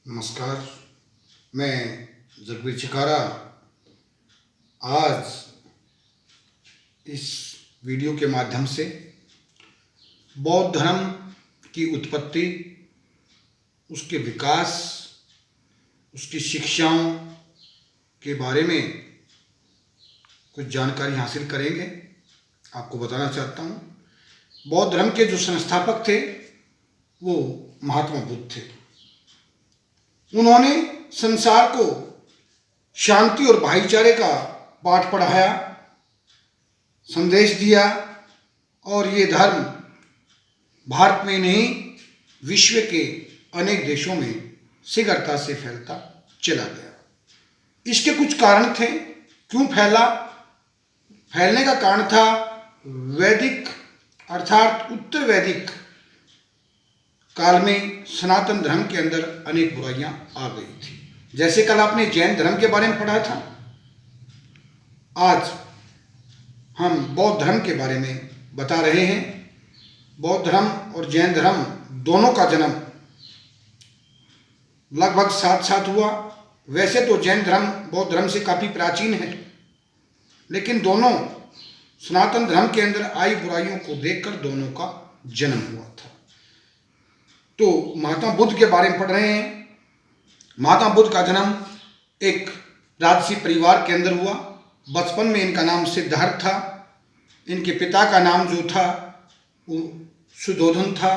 नमस्कार। मैं जगबीर चिकारा आज इस वीडियो के माध्यम से बौद्ध धर्म की उत्पत्ति, उसके विकास, उसकी शिक्षाओं के बारे में कुछ जानकारी हासिल करेंगे। आपको बताना चाहता हूँ, बौद्ध धर्म के जो संस्थापक थे वो महात्मा बुद्ध थे। उन्होंने संसार को शांति और भाईचारे का पाठ पढ़ाया, संदेश दिया और ये धर्म भारत में नहीं विश्व के अनेक देशों में शीघ्रता से फैलता चला गया। इसके कुछ कारण थे, क्यों फैला। फैलने का कारण था वैदिक अर्थात उत्तर वैदिक काल में सनातन धर्म के अंदर अनेक बुराइयां आ गई थी। जैसे कल आपने जैन धर्म के बारे में पढ़ा था, आज हम बौद्ध धर्म के बारे में बता रहे हैं। बौद्ध धर्म और जैन धर्म दोनों का जन्म लगभग साथ साथ हुआ। वैसे तो जैन धर्म बौद्ध धर्म से काफ़ी प्राचीन है, लेकिन दोनों सनातन धर्म के अंदर आई बुराइयों को देखकर दोनों का जन्म हुआ था। तो महात्मा बुद्ध के बारे में पढ़ रहे हैं। महात्मा बुद्ध का जन्म एक राजसी परिवार के अंदर हुआ। बचपन में इनका नाम सिद्धार्थ था। इनके पिता का नाम जो था वो सुधोधन था।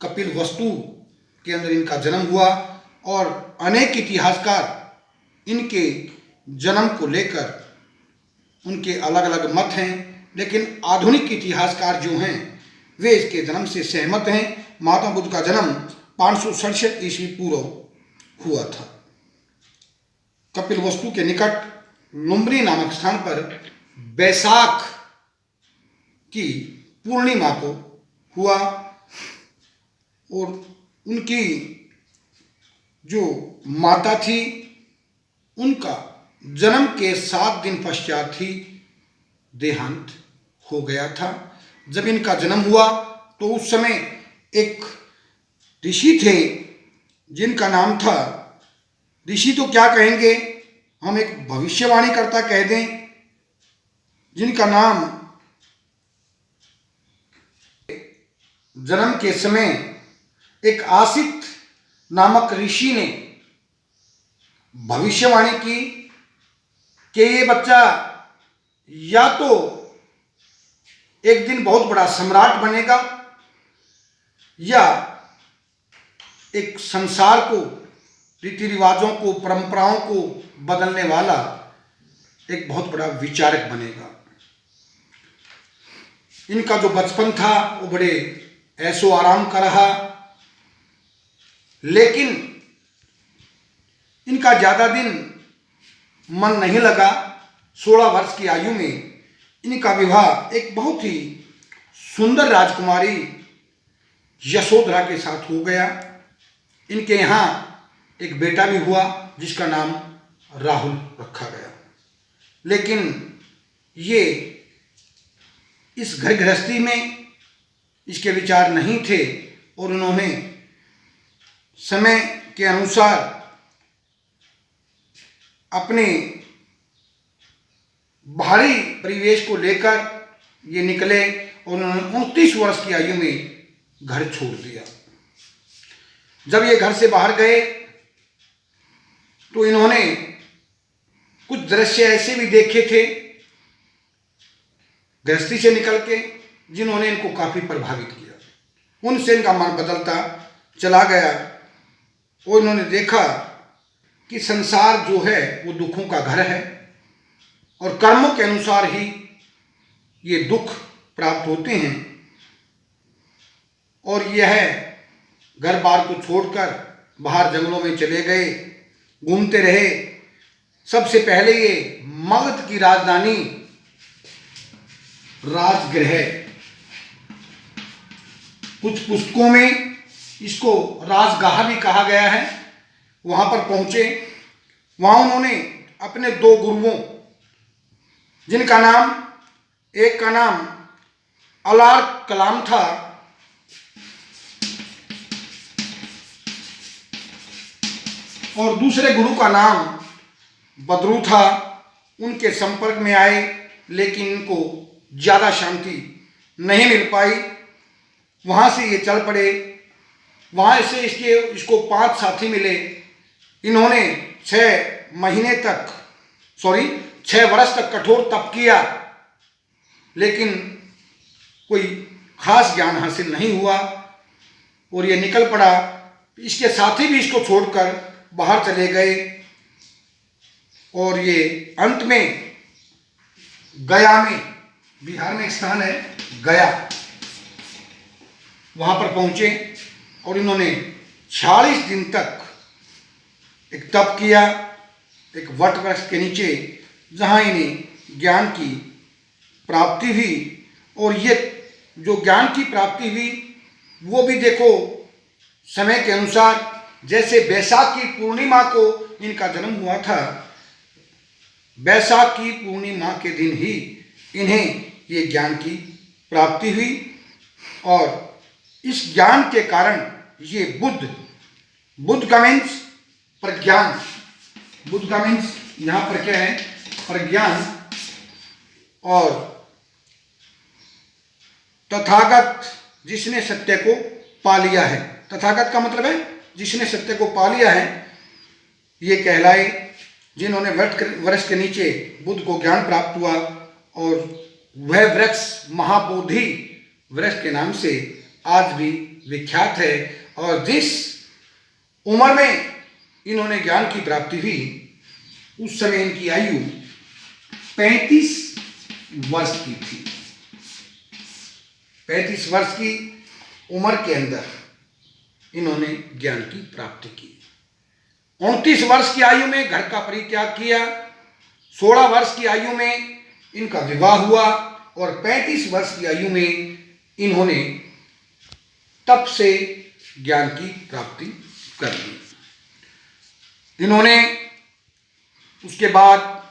कपिलवस्तु के अंदर इनका जन्म हुआ और अनेक इतिहासकार इनके जन्म को लेकर उनके अलग अलग मत हैं, लेकिन आधुनिक इतिहासकार जो हैं वे इसके जन्म से सहमत हैं। महात्मा बुद्ध का जन्म 567 ईस्वी पूर्व हुआ था। कपिलवस्तु के निकट लुम्बिनी नामक स्थान पर बैसाख की पूर्णिमा को हुआ और उनकी जो माता थी उनका जन्म के 7 दिन पश्चात ही देहांत हो गया था। जब इनका जन्म हुआ तो उस समय एक ऋषि थे जिनका नाम था, ऋषि तो क्या कहेंगे, हम एक भविष्यवाणी करता कह दें, जिनका नाम जन्म के समय एक आसित नामक ऋषि ने भविष्यवाणी की कि ये बच्चा या तो एक दिन बहुत बड़ा सम्राट बनेगा या एक संसार को, रीति रिवाजों को, परंपराओं को बदलने वाला एक बहुत बड़ा विचारक बनेगा। इनका जो बचपन था वो बड़े ऐशो आराम का रहा, लेकिन इनका ज़्यादा दिन मन नहीं लगा। 16 वर्ष की आयु में इनका विवाह एक बहुत ही सुंदर राजकुमारी यशोधरा के साथ हो गया। इनके यहाँ एक बेटा भी हुआ जिसका नाम राहुल रखा गया। लेकिन ये इस घर गृहस्थी में इसके विचार नहीं थे और उन्होंने समय के अनुसार अपने बाहरी परिवेश को लेकर ये निकले और उन्होंने 29 वर्ष की आयु में घर छोड़ दिया। जब ये घर से बाहर गए तो इन्होंने कुछ दृश्य ऐसे भी देखे थे गृहस्थी से निकल के जिन्होंने इनको काफ़ी प्रभावित किया। उनसे इनका मन बदलता चला गया और इन्होंने देखा कि संसार जो है वो दुखों का घर है और कर्मों के अनुसार ही ये दुख प्राप्त होते हैं। और यह घर बार को छोड़कर बाहर जंगलों में चले गए, घूमते रहे। सबसे पहले ये मगध की राजधानी राजगृह, कुछ पुस्तकों में इसको राजगाह भी कहा गया है, वहाँ पर पहुँचे। वहाँ उन्होंने अपने 2 गुरुओं, जिनका नाम, एक का नाम अलार कलाम था और दूसरे गुरु का नाम बदरू था। उनके संपर्क में आए, लेकिन इनको ज़्यादा शांति नहीं मिल पाई। वहाँ से ये चल पड़े। वहाँ से इसको 5 साथी मिले। इन्होंने 6 वर्ष तक कठोर तप किया, लेकिन कोई खास ज्ञान हासिल नहीं हुआ और ये निकल पड़ा। इसके साथी भी इसको छोड़कर बाहर चले गए और ये अंत में गया में, बिहार में एक स्थान है गया, वहाँ पर पहुँचे और इन्होंने 46 दिन तक एक तप किया, एक वट वृक्ष के नीचे, जहाँ इन्हें ज्ञान की प्राप्ति हुई। और ये जो ज्ञान की प्राप्ति हुई वो भी देखो समय के अनुसार, जैसे बैसाख की पूर्णिमा को इनका जन्म हुआ था, बैसाख की पूर्णिमा के दिन ही इन्हें ये ज्ञान की प्राप्ति हुई। और इस ज्ञान के कारण ये बुद्ध का मीन्स प्रज्ञान, बुद्ध का मीन्स यहाँ पर क्या है, प्रज्ञान। और तथागत जिसने सत्य को पा लिया है, तथागत का मतलब है जिसने सत्य को पा लिया है, ये कहलाए। जिन्होंने वृक्ष के नीचे बुद्ध को ज्ञान प्राप्त हुआ और वह वृक्ष महाबोधि वृक्ष के नाम से आज भी विख्यात है। और जिस उम्र में इन्होंने ज्ञान की प्राप्ति हुई उस समय इनकी आयु 35 वर्ष की थी। 35 वर्ष की उम्र के अंदर इन्होंने ज्ञान की प्राप्ति की। 29 वर्ष की आयु में घर का परित्याग किया। 16 वर्ष की आयु में इनका विवाह हुआ और 35 वर्ष की आयु में इन्होंने तप से ज्ञान की प्राप्ति कर ली। इन्होंने उसके बाद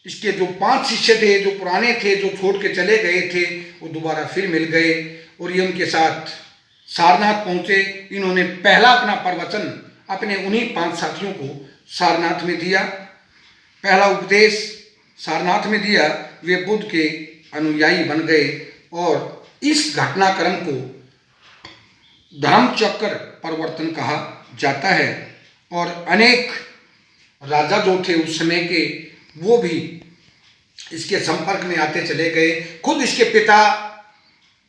इसके जो 5 शिष्य थे, जो पुराने थे, जो छोड़ के चले गए थे, वो दोबारा फिर मिल गए और ये उनके साथ सारनाथ पहुँचे। इन्होंने पहला अपना प्रवचन अपने उन्हीं 5 साथियों को सारनाथ में दिया। पहला उपदेश सारनाथ में दिया। वे बुद्ध के अनुयायी बन गए और इस घटनाक्रम को धर्मचक्र परिवर्तन कहा जाता है। और अनेक राजा जो थे उस समय के, वो भी इसके संपर्क में आते चले गए। खुद इसके पिता,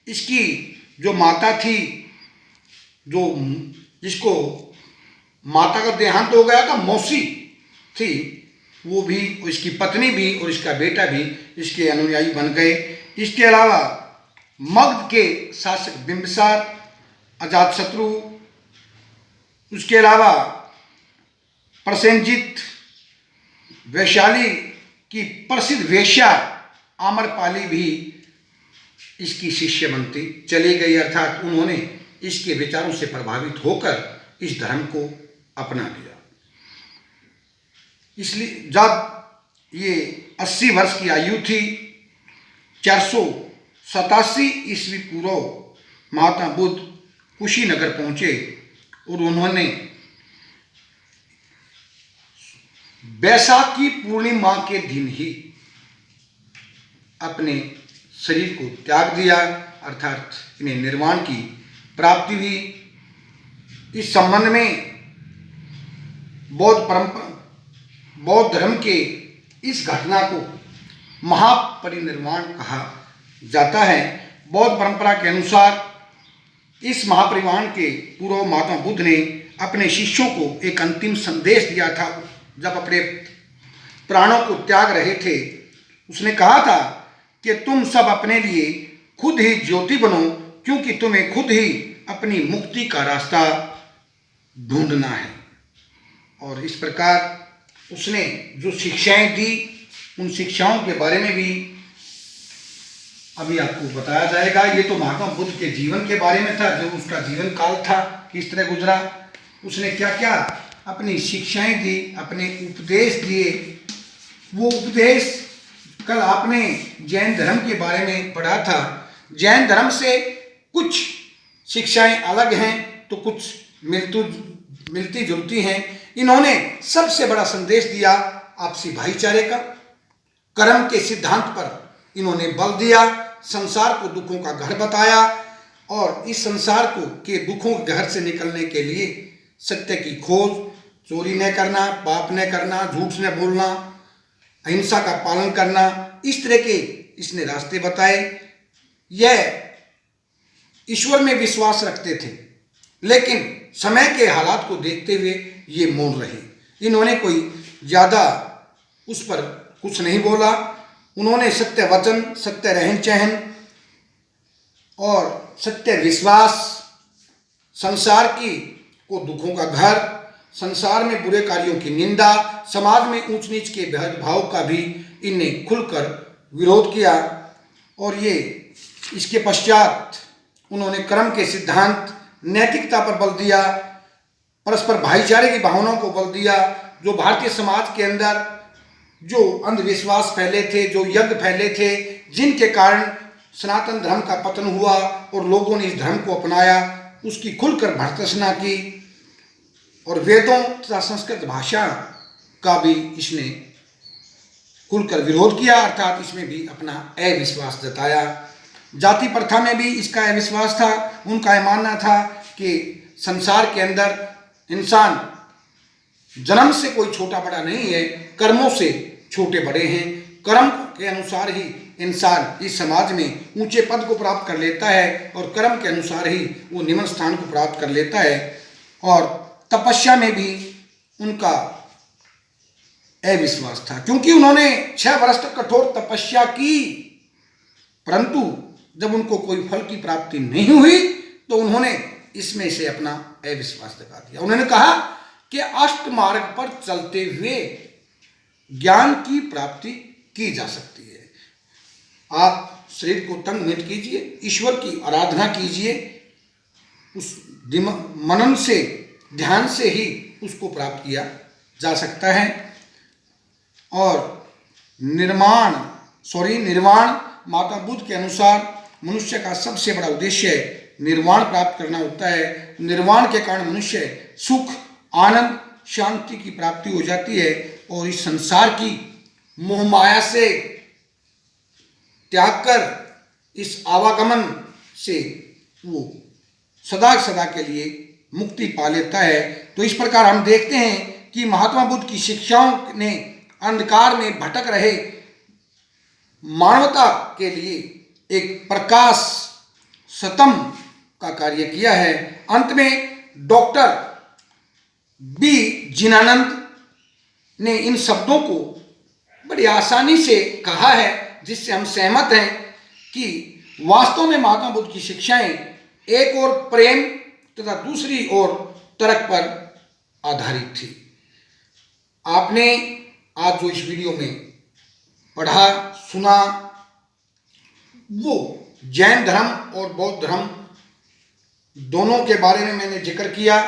इसकी जो माता थी, जो जिसको माता का देहांत हो गया था, मौसी थी, वो भी, इसकी पत्नी भी और इसका बेटा भी इसके अनुयायी बन गए। इसके अलावा मगध के शासक बिंबिसार, अजातशत्रु, उसके अलावा प्रसेनजित, वैशाली की प्रसिद्ध वेश्या आम्रपाली भी इसकी शिष्य बनती चली गई। अर्थात उन्होंने इसके विचारों से प्रभावित होकर इस धर्म को अपना लिया। इसलिए जब ये 80 वर्ष की आयु थी, 487 ईस्वी पूर्व महात्मा बुद्ध कुशीनगर पहुँचे और उन्होंने बैसाख की पूर्णिमा के दिन ही अपने शरीर को त्याग दिया, अर्थात इन्हें निर्वाण की प्राप्ति हुई। इस संबंध में बौद्ध धर्म के इस घटना को महापरिनिर्वाण कहा जाता है। बौद्ध परंपरा के अनुसार इस महापरिनिर्वाण के पूर्व महात्मा बुद्ध ने अपने शिष्यों को एक अंतिम संदेश दिया था। जब अपने प्राणों को त्याग रहे थे, उसने कहा था कि तुम सब अपने लिए खुद ही ज्योति बनो, क्योंकि तुम्हें खुद ही अपनी मुक्ति का रास्ता ढूंढना है। और इस प्रकार उसने जो शिक्षाएं दी, उन शिक्षाओं के बारे में भी अभी आपको बताया जाएगा। ये तो महात्मा बुद्ध के जीवन के बारे में था, जो उसका जीवन काल था, किस तरह गुजरा, उसने क्या क्या अपनी शिक्षाएं दी, अपने उपदेश दिए। वो उपदेश कल आपने जैन धर्म के बारे में पढ़ा था। जैन धर्म से कुछ शिक्षाएं अलग हैं तो कुछ मिलती जुलती हैं। इन्होंने सबसे बड़ा संदेश दिया आपसी भाईचारे का। कर्म के सिद्धांत पर इन्होंने बल दिया, संसार को दुखों का घर बताया और इस संसार को के दुखों के घर से निकलने के लिए सत्य की खोज, चोरी न करना, पाप न करना, झूठ न बोलना, अहिंसा का पालन करना, इस तरह के इसने रास्ते बताए। यह ईश्वर में विश्वास रखते थे, लेकिन समय के हालात को देखते हुए ये मौन रहे। इन्होंने कोई ज़्यादा उस पर कुछ नहीं बोला। उन्होंने सत्य वचन, सत्य रहन सहन और सत्य विश्वास, संसार की को दुखों का घर, संसार में बुरे कार्यों की निंदा, समाज में ऊंच नीच के भेदभाव का भी इनने खुलकर विरोध किया। और ये इसके पश्चात उन्होंने कर्म के सिद्धांत, नैतिकता पर बल दिया, परस्पर भाईचारे की भावनाओं को बल दिया। जो भारतीय समाज के अंदर जो अंधविश्वास फैले थे, जो यज्ञ फैले थे, जिनके कारण सनातन धर्म का पतन हुआ और लोगों ने इस धर्म को अपनाया, उसकी खुलकर भर्त्सना की। और वेदों तथा संस्कृत भाषा का भी इसने खुलकर विरोध किया, अर्थात इसमें भी अपना अविश्वास जताया। जाति प्रथा में भी इसका अविश्वास था। उनका यह मानना था कि संसार के अंदर इंसान जन्म से कोई छोटा बड़ा नहीं है, कर्मों से छोटे बड़े हैं। कर्म के अनुसार ही इंसान इस समाज में ऊंचे पद को प्राप्त कर लेता है और कर्म के अनुसार ही वो निम्न स्थान को प्राप्त कर लेता है। और तपस्या में भी उनका अविश्वास था, क्योंकि उन्होंने 6 वर्ष तक कठोर तपस्या की, परंतु जब उनको कोई फल की प्राप्ति नहीं हुई तो उन्होंने इसमें से अपना अविश्वास दिखा दिया। उन्होंने कहा कि अष्ट मार्ग पर चलते हुए ज्ञान की प्राप्ति की जा सकती है। आप शरीर को तंग मत कीजिए, ईश्वर की आराधना कीजिए, उस मनन से, ध्यान से ही उसको प्राप्त किया जा सकता है। और निर्वाण माता बुद्ध के अनुसार मनुष्य का सबसे बड़ा उद्देश्य निर्वाण प्राप्त करना होता है। निर्वाण के कारण मनुष्य सुख, आनंद, शांति की प्राप्ति हो जाती है और इस संसार की मोह माया से त्याग कर इस आवागमन से वो सदा सदा के लिए मुक्ति पा लेता है। तो इस प्रकार हम देखते हैं कि महात्मा बुद्ध की शिक्षाओं ने अंधकार में भटक रहे मानवता के लिए एक प्रकाश स्तंभ का कार्य किया है। अंत में डॉक्टर बी जिनानंद ने इन शब्दों को बड़ी आसानी से कहा है, जिससे हम सहमत हैं कि वास्तव में महात्मा बुद्ध की शिक्षाएं एक और प्रेम तथा दूसरी ओर तर्क पर आधारित थी। आपने आज जो इस वीडियो में पढ़ा, सुना, वो जैन धर्म और बौद्ध धर्म दोनों के बारे में मैंने जिक्र किया।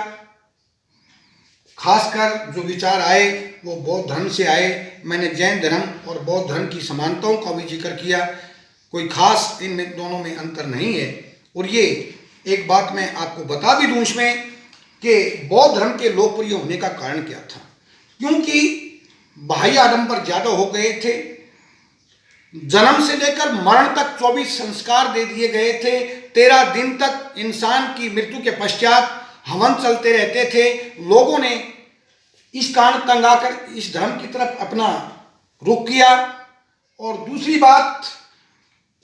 खासकर जो विचार आए वो बौद्ध धर्म से आए। मैंने जैन धर्म और बौद्ध धर्म की समानताओं का भी जिक्र किया। कोई खास इनमें दोनों में अंतर नहीं है। और ये एक बात मैं आपको बता भी दूं इसमें कि बौद्ध धर्म के लोकप्रिय होने का कारण क्या था, क्योंकि बाह्य आडंबर ज्यादा हो गए थे। जन्म से लेकर मरण तक 24 संस्कार दे दिए गए थे। 13 दिन तक इंसान की मृत्यु के पश्चात हवन चलते रहते थे। लोगों ने इस कारण तंग आकर इस धर्म की तरफ अपना रुख किया। और दूसरी बात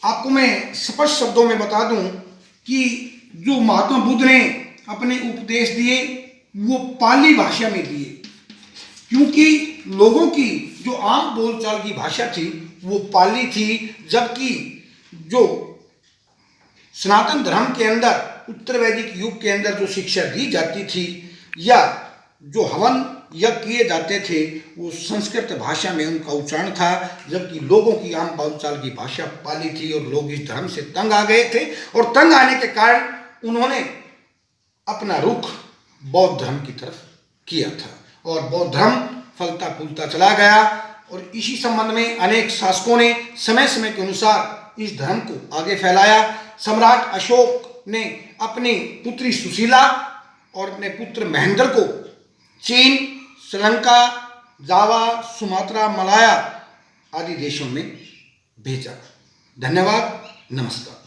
आपको मैं स्पष्ट शब्दों में बता दूं कि जो महात्मा बुद्ध ने अपने उपदेश दिए वो पाली भाषा में दिए, क्योंकि लोगों की जो आम बोलचाल की भाषा थी वो पाली थी। जबकि जो सनातन धर्म के अंदर उत्तर वैदिक युग के अंदर जो शिक्षा दी जाती थी या जो हवन यज्ञ किए जाते थे वो संस्कृत भाषा में उनका उच्चारण था, जबकि लोगों की आम बोलचाल की भाषा पाली थी। और लोग इस धर्म से तंग आ गए थे और तंग आने के कारण उन्होंने अपना रुख बौद्ध धर्म की तरफ किया था और बौद्ध धर्म फलता फूलता चला गया। और इसी संबंध में अनेक शासकों ने समय समय के अनुसार इस धर्म को आगे फैलाया। सम्राट अशोक ने अपनी पुत्री सुशीला और अपने पुत्र महेंद्र को चीन, श्रीलंका, जावा, सुमात्रा, मलाया आदि देशों में भेजा। धन्यवाद, नमस्कार।